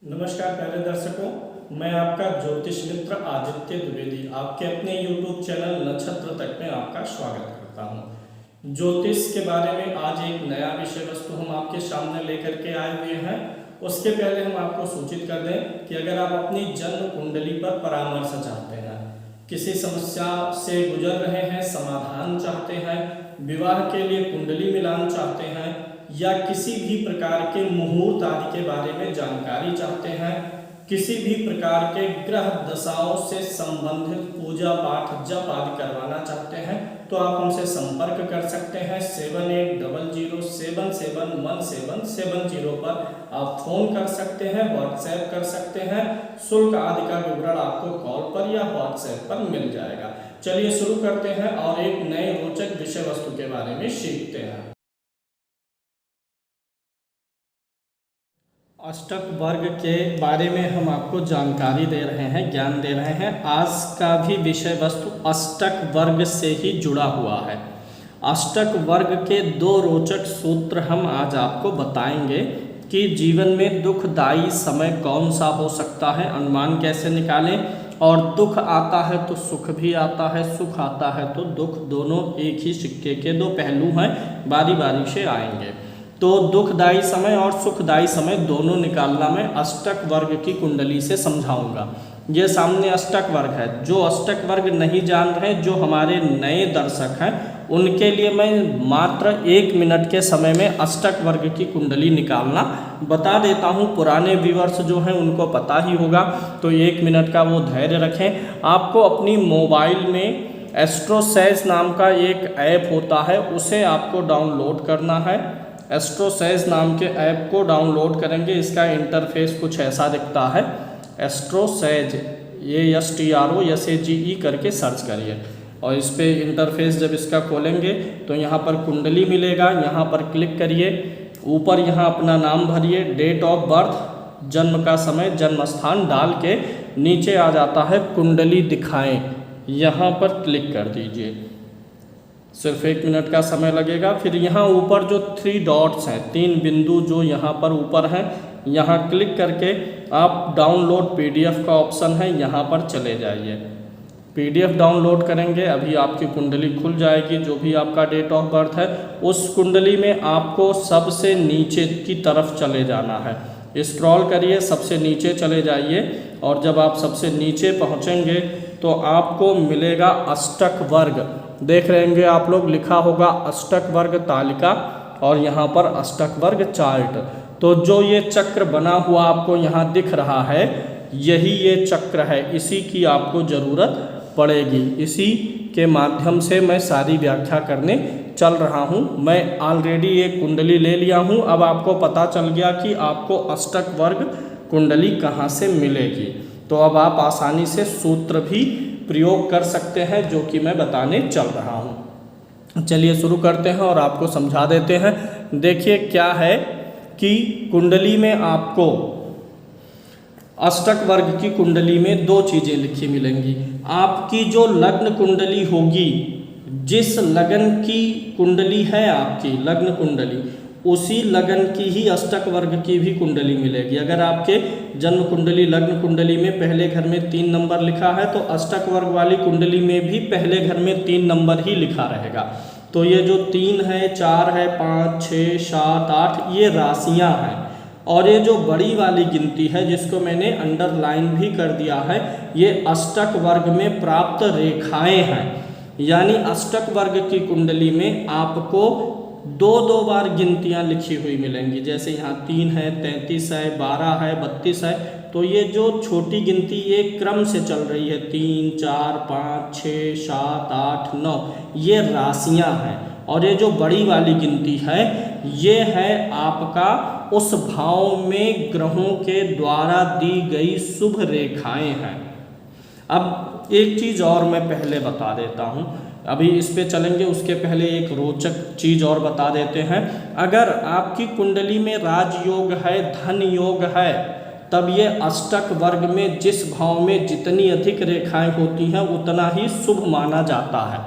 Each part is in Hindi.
नमस्कार प्यारे दर्शकों, मैं आपका ज्योतिष मित्र आदित्य द्विवेदी आपके अपने YouTube चैनल नक्षत्र तक में आपका स्वागत करता हूं। ज्योतिष के बारे में आज एक नया विषय वस्तु हम आपके सामने लेकर के आए हुए हैं। उसके पहले हम आपको सूचित कर दें कि अगर आप अपनी जन्म कुंडली पर परामर्श चाहते हैं, किसी समस्या से गुजर रहे हैं, समाधान चाहते हैं, विवाह के लिए कुंडली मिलान चाहते हैं या किसी भी प्रकार के मुहूर्त आदि के बारे में जानकारी चाहते हैं, किसी भी प्रकार के ग्रह दशाओं से संबंधित पूजा पाठ जप आदि करवाना चाहते हैं तो आप हमसे संपर्क कर सकते हैं। 7800771770 पर आप फोन कर सकते हैं, व्हाट्सएप कर सकते हैं। शुल्क आदि का विवरण आपको कॉल पर या व्हाट्सएप पर मिल जाएगा। चलिए शुरू करते हैं और एक नए रोचक विषय वस्तु के बारे में सीखते हैं। अष्टक वर्ग के बारे में हम आपको जानकारी दे रहे हैं, ज्ञान दे रहे हैं। आज का भी विषय वस्तु अष्टक वर्ग से ही जुड़ा हुआ है। अष्टक वर्ग के दो रोचक सूत्र हम आज आपको बताएंगे कि जीवन में दुखदायी समय कौन सा हो सकता है, अनुमान कैसे निकालें, और दुख आता है तो सुख भी आता है, सुख आता है तो दुख, दोनों एक ही सिक्के के दो पहलू हैं, बारी बारी से आएंगे। तो दुखदायी समय और सुखदायी समय दोनों निकालना मैं अष्टक वर्ग की कुंडली से समझाऊंगा। ये सामने अष्टक वर्ग है। जो अष्टक वर्ग नहीं जान रहे, जो हमारे नए दर्शक हैं, उनके लिए मैं मात्र 1 मिनट के समय में अष्टक वर्ग की कुंडली निकालना बता देता हूँ। पुराने व्यूअर्स जो हैं उनको पता ही होगा, तो 1 मिनट का वो धैर्य रखें। आपको अपनी मोबाइल में एस्ट्रोसैज नाम का एक ऐप होता है, उसे आपको डाउनलोड करना है। एस्ट्रोसैज नाम के ऐप को डाउनलोड करेंगे, इसका इंटरफेस कुछ ऐसा दिखता है। एस्ट्रोसैज, ये STROSAGE करके सर्च करिए और इस पे इंटरफेस जब इसका खोलेंगे तो यहाँ पर कुंडली मिलेगा, यहाँ पर क्लिक करिए। ऊपर यहाँ अपना नाम भरिए, डेट ऑफ बर्थ, जन्म का समय, जन्म स्थान डाल के नीचे आ जाता है कुंडली दिखाएं, यहाँ पर क्लिक कर दीजिए। सिर्फ 1 मिनट का समय लगेगा। फिर यहाँ ऊपर जो 3 डॉट्स हैं, 3 बिंदु जो यहाँ पर ऊपर हैं, यहाँ क्लिक करके आप डाउनलोड PDF का ऑप्शन है, यहाँ पर चले जाइए। PDF डाउनलोड करेंगे, अभी आपकी कुंडली खुल जाएगी। जो भी आपका डेट ऑफ बर्थ है, उस कुंडली में आपको सबसे नीचे की तरफ चले जाना है। स्क्रॉल करिए, सबसे नीचे चले जाइए और जब आप सबसे नीचे पहुँचेंगे तो आपको मिलेगा अष्टक वर्ग। देख रहे होंगे आप लोग, लिखा होगा अष्टक वर्ग तालिका और यहाँ पर अष्टक वर्ग चार्ट। तो जो ये चक्र बना हुआ आपको यहाँ दिख रहा है, यही ये चक्र है, इसी की आपको ज़रूरत पड़ेगी। इसी के माध्यम से मैं सारी व्याख्या करने चल रहा हूँ। मैं ऑलरेडी एक कुंडली ले लिया हूँ। अब आपको पता चल गया कि आपको अष्टक वर्ग कुंडली कहाँ से मिलेगी, तो अब आप आसानी से सूत्र भी प्रयोग कर सकते हैं, जो कि मैं बताने चल रहा हूँ। चलिए शुरू करते हैं और आपको समझा देते हैं। देखिए क्या है कि कुंडली में आपको अष्टक वर्ग की कुंडली में 2 चीज़ें लिखी मिलेंगी। आपकी जो लग्न कुंडली होगी, जिस लगन की कुंडली है आपकी लग्न कुंडली, उसी लगन की ही अष्टक वर्ग की भी कुंडली मिलेगी। अगर आपके जन्म कुंडली लग्न कुंडली में पहले घर में 3 नंबर लिखा है, तो अष्टक वर्ग वाली कुंडली में भी पहले घर में 3 नंबर ही लिखा रहेगा। तो ये जो 3 है, 4 है, 5, 6, 7, 8, ये राशियां हैं। और ये जो बड़ी वाली गिनती है, जिसको मैंने अंडरलाइन भी कर दिया है, ये अष्टक वर्ग में प्राप्त रेखाएं हैं। यानी अष्टक वर्ग की कुंडली में आपको 2-2 बार गिनतियाँ लिखी हुई मिलेंगी। जैसे यहाँ 3 है, 33 है, 12 है, 32 है। तो ये जो छोटी गिनती ये क्रम से चल रही है, 3, 4, 5, 6, 7, 8, 9, ये राशियाँ हैं। और ये जो बड़ी वाली गिनती है, ये है आपका उस भाव में ग्रहों के द्वारा दी गई शुभ रेखाएं हैं। अब एक चीज़ और मैं पहले बता देता हूँ, अभी इस पे चलेंगे, उसके पहले एक रोचक चीज़ और बता देते हैं। अगर आपकी कुंडली में राजयोग है, धन योग है, तब ये अष्टक वर्ग में जिस भाव में जितनी अधिक रेखाएं होती हैं उतना ही शुभ माना जाता है।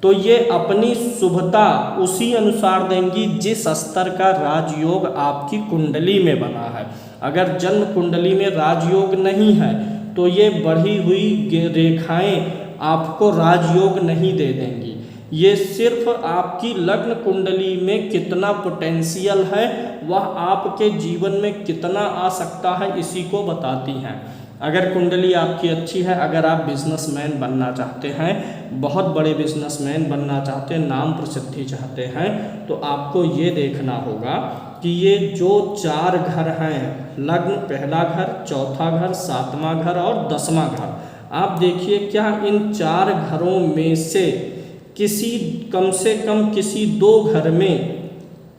तो ये अपनी शुभता उसी अनुसार देंगी जिस स्तर का राजयोग आपकी कुंडली में बना है। अगर जन्म कुंडली में राजयोग नहीं है तो ये बढ़ी हुई रेखाएं आपको राजयोग नहीं दे देंगी। ये सिर्फ आपकी लग्न कुंडली में कितना पोटेंशियल है, वह आपके जीवन में कितना आ सकता है, इसी को बताती हैं। अगर कुंडली आपकी अच्छी है, अगर आप बिजनेसमैन बनना चाहते हैं, बहुत बड़े बिजनेसमैन बनना चाहते हैं, नाम प्रसिद्धि चाहते हैं, तो आपको ये देखना होगा कि ये जो 4 घर हैं, लग्न, पहला घर, चौथा घर, 7वां घर और 10वां घर, आप देखिए क्या इन 4 घरों में से किसी कम से कम किसी 2 घर में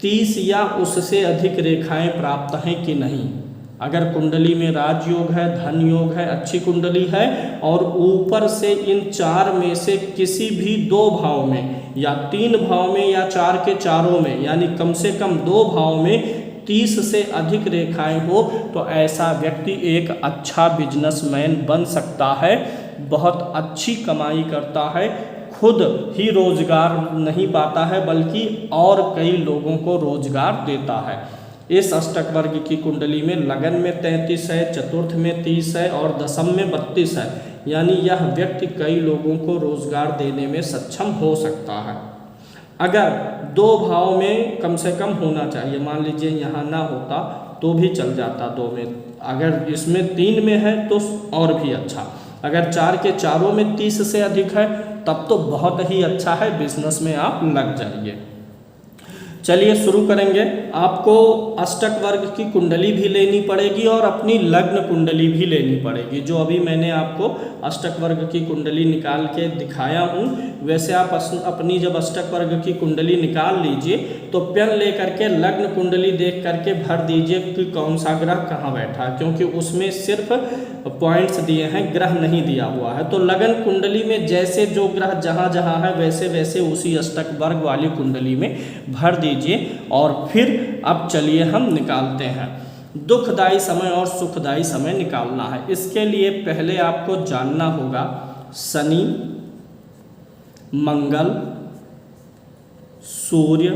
30 या उससे अधिक रेखाएं प्राप्त हैं कि नहीं। अगर कुंडली में राजयोग है, धन योग है, अच्छी कुंडली है और ऊपर से इन 4 में से किसी भी 2 भाव में या 3 भाव में या 4 के चारों में, यानी कम से कम 2 भाव में 30 से अधिक रेखाएं हो, तो ऐसा व्यक्ति एक अच्छा बिजनेसमैन बन सकता है, बहुत अच्छी कमाई करता है, खुद ही रोजगार नहीं पाता है बल्कि और कई लोगों को रोजगार देता है। इस अष्टक वर्ग की कुंडली में लगन में 33 है, चतुर्थ में 30 है और दशम में 32 है, यानी यह व्यक्ति कई लोगों को रोजगार देने में सक्षम हो सकता है। अगर 2 भाव में कम से कम होना चाहिए, मान लीजिए यहाँ ना होता तो भी चल जाता 2 में, अगर इसमें 3 में है तो और भी अच्छा, अगर 4 के चारों में 30 से अधिक है तब तो बहुत ही अच्छा है, बिजनेस में आप लग जाइए। चलिए शुरू करेंगे। आपको अष्टक वर्ग की कुंडली भी लेनी पड़ेगी और अपनी लग्न कुंडली भी लेनी पड़ेगी। जो अभी मैंने आपको अष्टक वर्ग की कुंडली निकाल के दिखाया हूँ, वैसे आप अपनी जब अष्टक वर्ग की कुंडली निकाल लीजिए तो पेन लेकर के लग्न कुंडली देख करके भर दीजिए कि कौन सा ग्रह कहाँ बैठा है, क्योंकि उसमें सिर्फ पॉइंट्स दिए हैं, ग्रह नहीं दिया हुआ है। तो लगन कुंडली में जैसे जो ग्रह जहाँ जहाँ है वैसे वैसे उसी अष्टक वर्ग वाली कुंडली में भर दीजिए और फिर अब चलिए हम निकालते हैं। दुखदायी समय और सुखदायी समय निकालना है। इसके लिए पहले आपको जानना होगा शनि, मंगल, सूर्य,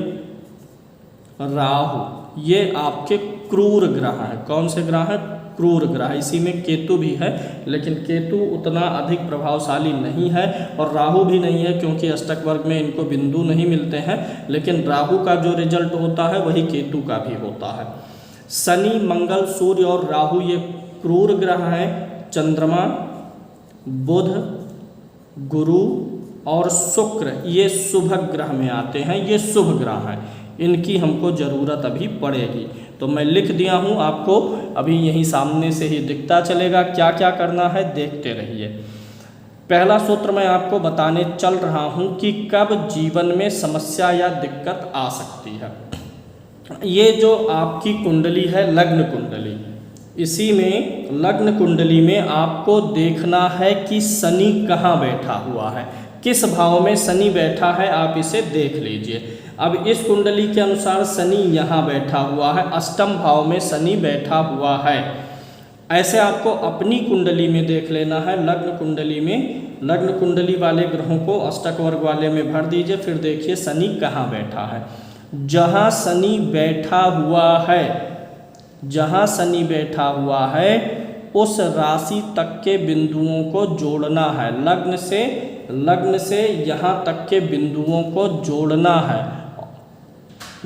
राहु, ये आपके क्रूर ग्रह हैं। कौन से ग्रह हैं? क्रूर ग्रह। इसी में केतु भी है, लेकिन केतु उतना अधिक प्रभावशाली नहीं है और राहु भी नहीं है, क्योंकि अष्टक वर्ग में इनको बिंदु नहीं मिलते हैं। लेकिन राहु का जो रिजल्ट होता है वही केतु का भी होता है। शनि, मंगल, सूर्य और राहु ये क्रूर ग्रह हैं। चंद्रमा, बुध, गुरु और शुक्र ये शुभ ग्रह में आते हैं, ये शुभ ग्रह हैं। इनकी हमको ज़रूरत अभी पड़ेगी, तो मैं लिख दिया हूँ, आपको अभी यहीं सामने से ही दिखता चलेगा क्या क्या करना है, देखते रहिए। पहला सूत्र मैं आपको बताने चल रहा हूँ कि कब जीवन में समस्या या दिक्कत आ सकती है। ये जो आपकी कुंडली है लग्न कुंडली, इसी में लग्न कुंडली में आपको देखना है कि शनि कहाँ बैठा हुआ है, किस भाव में शनि बैठा है, आप इसे देख लीजिए। अब इस कुंडली के अनुसार शनि यहाँ बैठा हुआ है, अष्टम भाव में शनि बैठा हुआ है। ऐसे आपको अपनी कुंडली में देख लेना है। लग्न कुंडली में लग्न कुंडली वाले ग्रहों को अष्टक वर्ग वाले में भर दीजिए, फिर देखिए शनि कहाँ बैठा है। जहाँ शनि बैठा हुआ है, जहाँ शनि बैठा हुआ है उस राशि तक के बिंदुओं को जोड़ना है। लग्न से यहाँ तक के बिंदुओं को जोड़ना है।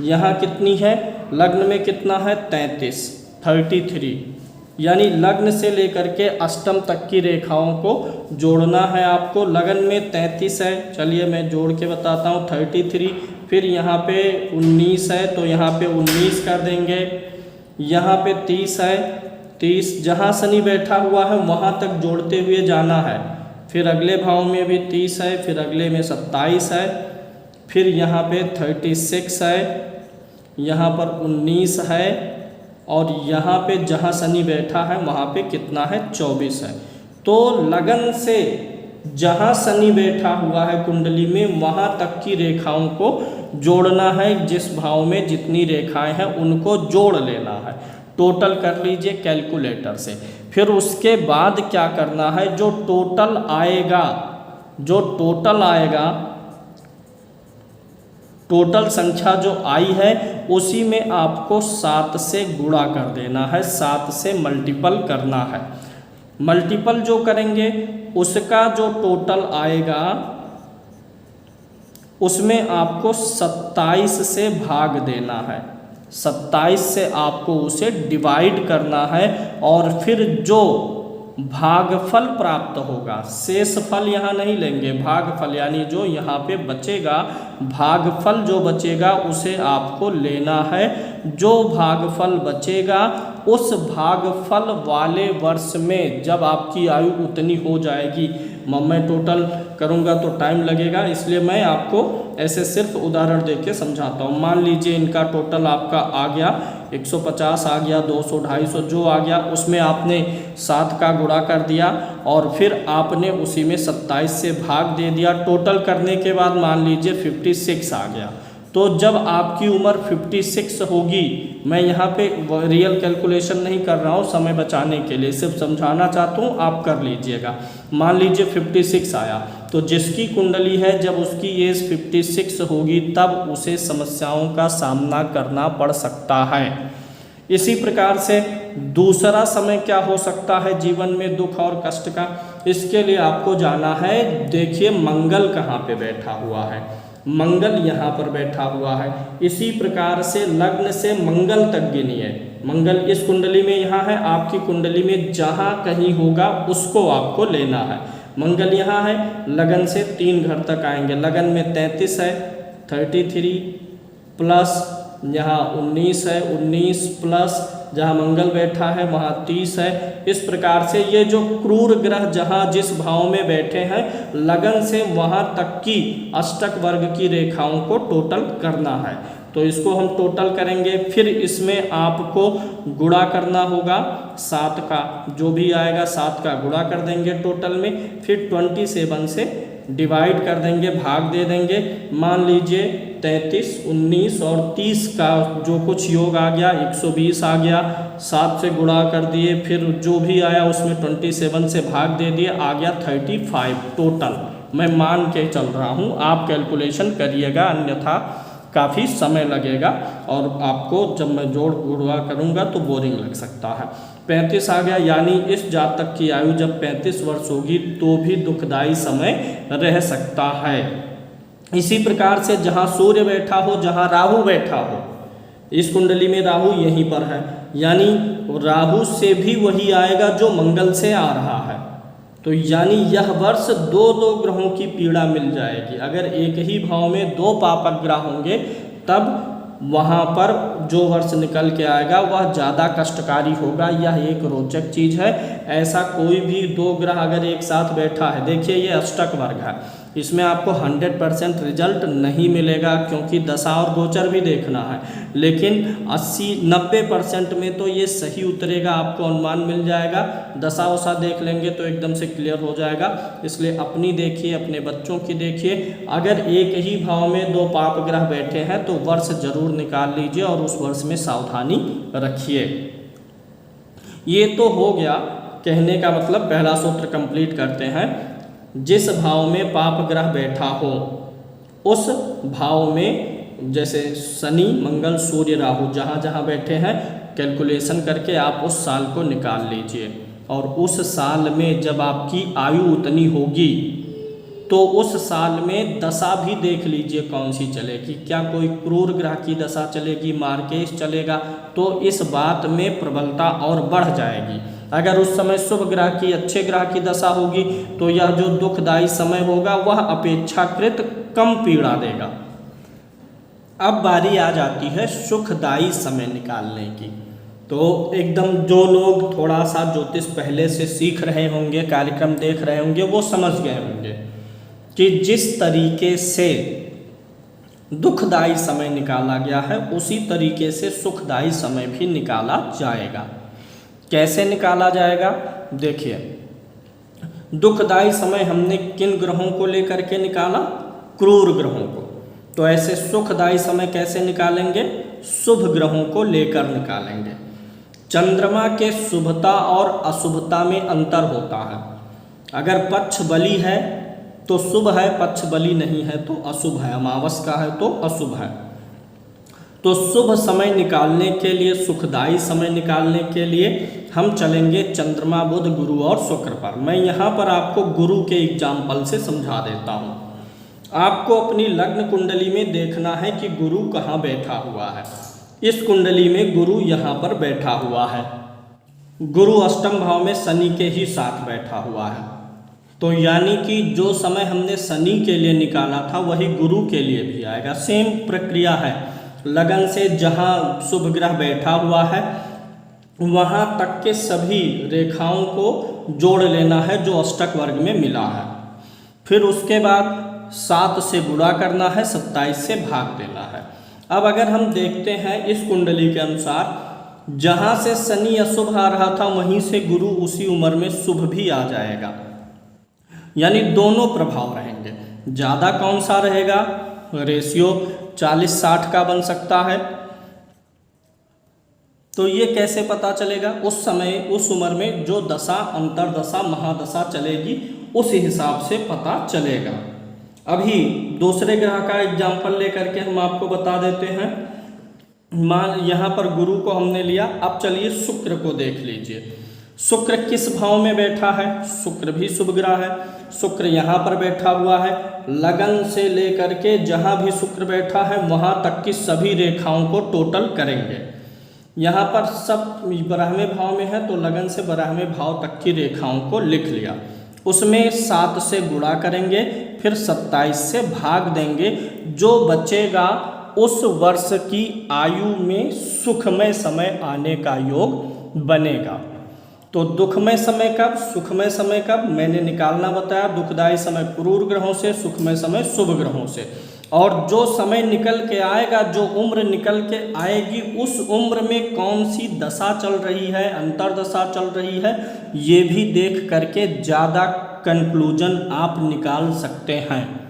यहाँ कितनी है? लग्न में कितना है? 33, यानी लग्न से लेकर के अष्टम तक की रेखाओं को जोड़ना है आपको। लगन में 33 है, चलिए मैं जोड़ के बताता हूँ। 33, फिर यहाँ पे 19 है तो यहाँ पे 19 कर देंगे। यहाँ पे 30 है, 30 जहाँ शनि बैठा हुआ है वहाँ तक जोड़ते हुए जाना है। फिर अगले भाव में भी 30 है, फिर अगले में 27 है, फिर यहाँ पे 36 है, यहाँ पर 19 है और यहाँ पे जहाँ शनि बैठा है वहाँ पे कितना है? 24 है। तो लगन से जहाँ शनि बैठा हुआ है कुंडली में वहाँ तक की रेखाओं को जोड़ना है। जिस भाव में जितनी रेखाएं हैं उनको जोड़ लेना है। टोटल कर लीजिए कैलकुलेटर से। फिर उसके बाद क्या करना है? जो टोटल आएगा टोटल संख्या जो आई है उसी में आपको 7 से गुणा कर देना है, 7 से मल्टीपल करना है। मल्टीपल जो करेंगे उसका जो टोटल आएगा उसमें आपको 27 से भाग देना है, 27 से आपको उसे डिवाइड करना है और फिर जो भागफल प्राप्त होगा, शेष फल यहाँ नहीं लेंगे, भागफल यानी जो यहाँ पे बचेगा, भागफल जो बचेगा उसे आपको लेना है। जो भागफल बचेगा उस भागफल वाले वर्ष में जब आपकी आयु उतनी हो जाएगी, मैं टोटल करूँगा तो टाइम लगेगा, इसलिए मैं आपको ऐसे सिर्फ उदाहरण देके समझाता हूँ। मान लीजिए इनका टोटल आपका आ गया 150 आ गया, 200, 250 जो आ गया उसमें आपने 7 का गुणा कर दिया और फिर आपने उसी में 27 से भाग दे दिया। टोटल करने के बाद मान लीजिए 56 आ गया। तो जब आपकी उम्र 56 होगी, मैं यहाँ पे रियल कैलकुलेशन नहीं कर रहा हूँ समय बचाने के लिए, सिर्फ समझाना चाहता हूँ, आप कर लीजिएगा। मान लीजिए 56 आया तो जिसकी कुंडली है जब उसकी एज 56 होगी तब उसे समस्याओं का सामना करना पड़ सकता है। इसी प्रकार से दूसरा समय क्या हो सकता है जीवन में दुख और कष्ट का, इसके लिए आपको जाना है। देखिए मंगल कहाँ पे बैठा हुआ है, मंगल यहाँ पर बैठा हुआ है। इसी प्रकार से लग्न से मंगल तक गिनिए, मंगल इस कुंडली में यहाँ है, आपकी कुंडली में जहाँ कहीं होगा उसको आपको लेना है। मंगल यहाँ है, लगन से 3 घर तक आएंगे, लगन में 33 है, 33 प्लस यहाँ 19 है, 19 प्लस जहाँ मंगल बैठा है वहाँ 30 है। इस प्रकार से ये जो क्रूर ग्रह जहाँ जिस भाव में बैठे हैं, लगन से वहाँ तक की अष्टक वर्ग की रेखाओं को टोटल करना है। तो इसको हम टोटल करेंगे, फिर इसमें आपको गुणा करना होगा 7 का, जो भी आएगा 7 का गुणा कर देंगे टोटल में, फिर 27 से डिवाइड कर देंगे, भाग दे देंगे। मान लीजिए 33, 19 और 30 का जो कुछ योग आ गया 120 आ गया, 7 से गुणा कर दिए, फिर जो भी आया उसमें 27 से भाग दे दिए, आ गया 35 टोटल। मैं मान के चल रहा हूँ, आप कैलकुलेशन करिएगा अन्यथा काफ़ी समय लगेगा और आपको जब मैं जोड़ गुणा करूँगा तो बोरिंग लग सकता है। 35 आ गया, यानी इस जातक की आयु जब 35 वर्ष होगी तो भी दुखदायी समय रह सकता है। इसी प्रकार से जहाँ सूर्य बैठा हो, जहाँ राहु बैठा हो, इस कुंडली में राहु यहीं पर है, यानी राहु से भी वही आएगा जो मंगल से आ रहा है। तो यानी यह वर्ष 2 ग्रहों की पीड़ा मिल जाएगी। अगर एक ही भाव में 2 पापक ग्रह होंगे तब वहाँ पर जो वर्ष निकल के आएगा वह ज़्यादा कष्टकारी होगा। यह एक रोचक चीज़ है। ऐसा कोई भी 2 ग्रह अगर एक साथ बैठा है, देखिए ये अष्टक वर्ग है, इसमें आपको 100% रिजल्ट नहीं मिलेगा क्योंकि दशा और गोचर भी देखना है, लेकिन 80-90% में तो ये सही उतरेगा, आपको अनुमान मिल जाएगा। दशा वशा देख लेंगे तो एकदम से क्लियर हो जाएगा। इसलिए अपनी देखिए, अपने बच्चों की देखिए। अगर एक ही भाव में 2 पाप ग्रह बैठे हैं तो वर्ष जरूर निकाल लीजिए और उस वर्ष में सावधानी रखिए। ये तो हो गया, कहने का मतलब पहला सूत्र कंप्लीट करते हैं। जिस भाव में पाप ग्रह बैठा हो उस भाव में, जैसे शनि, मंगल, सूर्य, राहु जहाँ जहाँ बैठे हैं, कैलकुलेशन करके आप उस साल को निकाल लीजिए। और उस साल में जब आपकी आयु उतनी होगी तो उस साल में दशा भी देख लीजिए कौन सी चलेगी। क्या कोई क्रूर ग्रह की दशा चलेगी, मार्केश चलेगा, तो इस बात में प्रबलता और बढ़ जाएगी। अगर उस समय शुभ ग्रह की, अच्छे ग्रह की दशा होगी तो यह जो दुखदायी समय होगा वह अपेक्षाकृत कम पीड़ा देगा। अब बारी आ जाती है सुखदायी समय निकालने की। तो एकदम जो लोग थोड़ा सा ज्योतिष पहले से सीख रहे होंगे, कार्यक्रम देख रहे होंगे, वो समझ गए होंगे कि जिस तरीके से दुखदायी समय निकाला गया है उसी तरीके से सुखदायी समय भी निकाला जाएगा। कैसे निकाला जाएगा? देखिए, दुखदायी समय हमने किन ग्रहों को लेकर के निकाला? क्रूर ग्रहों को। तो ऐसे सुखदायी समय कैसे निकालेंगे? शुभ ग्रहों को लेकर निकालेंगे। चंद्रमा के शुभता और अशुभता में अंतर होता है। अगर पक्ष बली है तो शुभ है, पक्ष बली नहीं है तो अशुभ है, अमावस का है तो अशुभ है। तो शुभ समय निकालने के लिए, सुखदायी समय निकालने के लिए हम चलेंगे चंद्रमा, बुध, गुरु और शुक्र पर। मैं यहाँ पर आपको गुरु के एग्जाम्पल से समझा देता हूँ। आपको अपनी लग्न कुंडली में देखना है कि गुरु कहाँ बैठा हुआ है। इस कुंडली में गुरु यहाँ पर बैठा हुआ है। गुरु अष्टम भाव में शनि के ही साथ बैठा हुआ है। तो यानी कि जो समय हमने शनि के लिए निकाला था वही गुरु के लिए भी आएगा। सेम प्रक्रिया है। लगन से जहाँ शुभ ग्रह बैठा हुआ है वहाँ तक के सभी रेखाओं को जोड़ लेना है जो अष्टक वर्ग में मिला है। फिर उसके बाद 7 से गुणा करना है, 27 से भाग देना है। अब अगर हम देखते हैं इस कुंडली के अनुसार, जहाँ से शनि अशुभ आ रहा था वहीं से गुरु उसी उम्र में शुभ भी आ जाएगा। यानी दोनों प्रभाव रहेंगे। ज़्यादा कौन सा रहेगा? रेशियो 40-60 का बन सकता है। तो ये कैसे पता चलेगा? उस समय, उस उम्र में जो दशा, अंतरदशा, महादशा चलेगी उस हिसाब से पता चलेगा। अभी दूसरे ग्रह का एग्जाम्पल लेकर के हम आपको बता देते हैं। मान यहाँ पर गुरु को हमने लिया। अब चलिए शुक्र को देख लीजिए। शुक्र किस भाव में बैठा है? शुक्र भी शुभ ग्रह है। शुक्र यहाँ पर बैठा हुआ है। लगन से लेकर के जहाँ भी शुक्र बैठा है वहाँ तक की सभी रेखाओं को टोटल करेंगे। यहाँ पर सब 12वें भाव में है तो लगन से 12वें भाव तक की रेखाओं को लिख लिया। उसमें 7 से गुणा करेंगे, फिर 27 से भाग देंगे। जो बचेगा उस वर्ष की आयु में सुखमय समय आने का योग बनेगा। तो दुखमय समय कब, सुखमय समय कब, मैंने निकालना बताया। दुखदायी समय क्रूर ग्रहों से, सुखमय समय शुभ ग्रहों से। और जो समय निकल के आएगा, जो उम्र निकल के आएगी, उस उम्र में कौन सी दशा चल रही है, अंतरदशा चल रही है, ये भी देख करके ज़्यादा कंक्लूजन आप निकाल सकते हैं।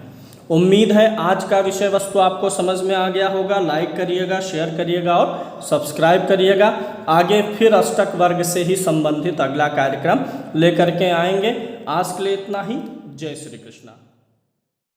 उम्मीद है आज का विषय वस्तु आपको समझ में आ गया होगा। लाइक करिएगा, शेयर करिएगा और सब्सक्राइब करिएगा। आगे फिर अष्टक वर्ग से ही संबंधित अगला कार्यक्रम लेकर के आएंगे। आज के लिए इतना ही। जय श्री कृष्णा।